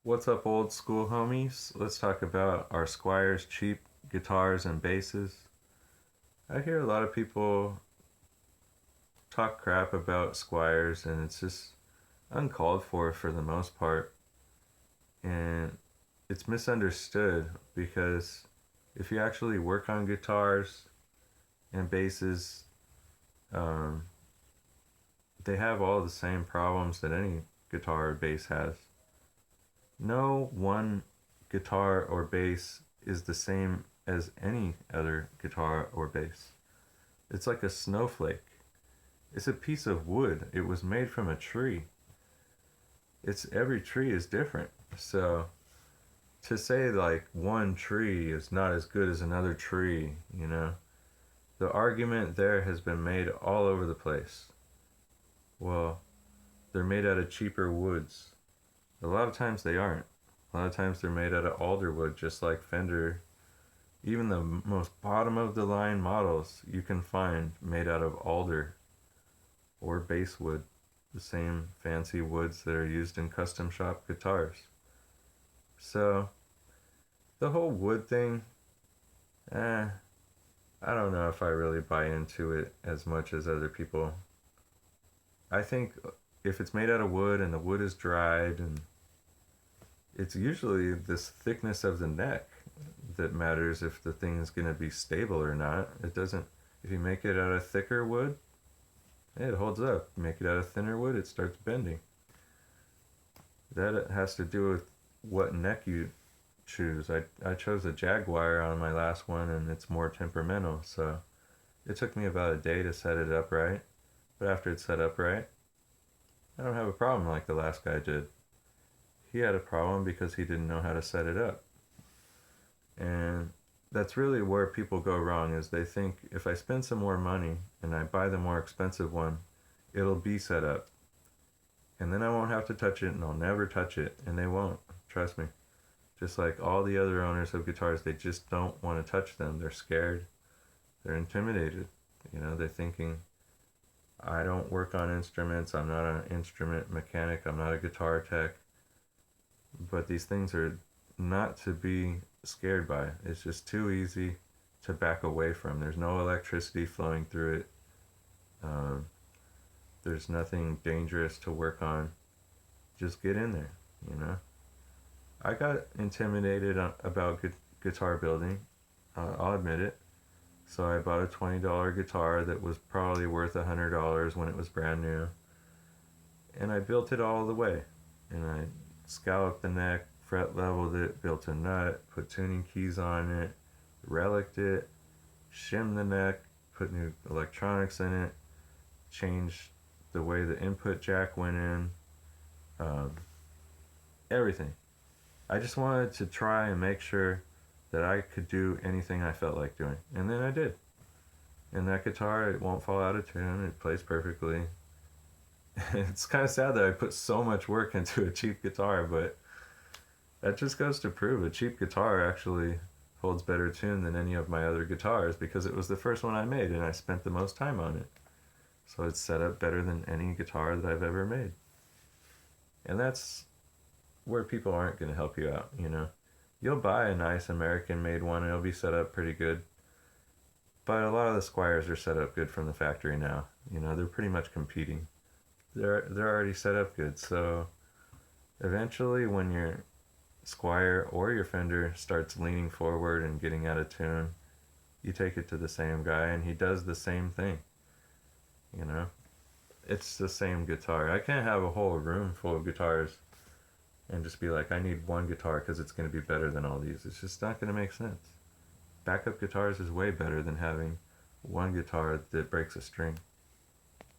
What's up, old school homies? Let's talk about our Squire's cheap guitars and basses. I hear a lot of people talk crap about Squires, and it's just uncalled for the most part. And it's misunderstood because if you actually work on guitars and basses, um, they have all the same problems that any guitar or bass has. No one guitar or bass is the same as any other guitar or bass. It's like a snowflake. It's a piece of wood. It was made from a tree. It's every tree is different. So to say like one tree is not as good as another tree, the argument there has been made all over the place. Well, they're made out of cheaper woods. A lot of times they aren't. A lot of times they're made out of alder wood, just like Fender. Even the most bottom of the line models you can find made out of alder or basswood, the same fancy woods that are used in custom shop guitars. So the whole wood thing, I don't know if I really buy into it as much as other people. I think if it's made out of wood and the wood is dried, and it's usually this thickness of the neck that matters if the thing is going to be stable or not. It doesn't, if you make it out of thicker wood, it holds up. Make it out of thinner wood, it starts bending. That has to do with what neck you choose. I chose a Jaguar on my last one, and it's more temperamental, so it took me about a day to set it up right. But after it's set up right, I don't have a problem like the last guy did. He had a problem because he didn't know how to set it up. And that's really where people go wrong, is they think if I spend some more money and I buy the more expensive one, it'll be set up. And then I won't have to touch it, and I'll never touch it. And they won't. Trust me. Just like all the other owners of guitars, they just don't want to touch them. They're scared. They're intimidated. They're thinking, I don't work on instruments. I'm not an instrument mechanic. I'm not a guitar tech. But these things are not to be scared by. It's just too easy to back away from. There's no electricity flowing through it. There's nothing dangerous to work on. Just get in there. I got intimidated about guitar building. I'll admit it. So I bought a $20 guitar that was probably worth $100 when it was brand new. And I built it all the way. And I scalloped the neck, fret leveled it, built a nut, put tuning keys on it, relicked it, shimmed the neck, put new electronics in it, changed the way the input jack went in, everything. I just wanted to try and make sure that I could do anything I felt like doing. And then I did. And that guitar, it won't fall out of tune. It plays perfectly. It's kind of sad that I put so much work into a cheap guitar, but that just goes to prove a cheap guitar actually holds better tune than any of my other guitars, because it was the first one I made and I spent the most time on it. So it's set up better than any guitar that I've ever made. And that's where people aren't going to help you out, You'll buy a nice American-made one and it'll be set up pretty good. But a lot of the Squires are set up good from the factory now. They're pretty much competing. They're already set up good. So eventually when your Squire or your Fender starts leaning forward and getting out of tune, you take it to the same guy and he does the same thing. It's the same guitar. I can't have a whole room full of guitars and just be like, I need one guitar because it's going to be better than all these. It's just not going to make sense. Backup guitars is way better than having one guitar that breaks a string.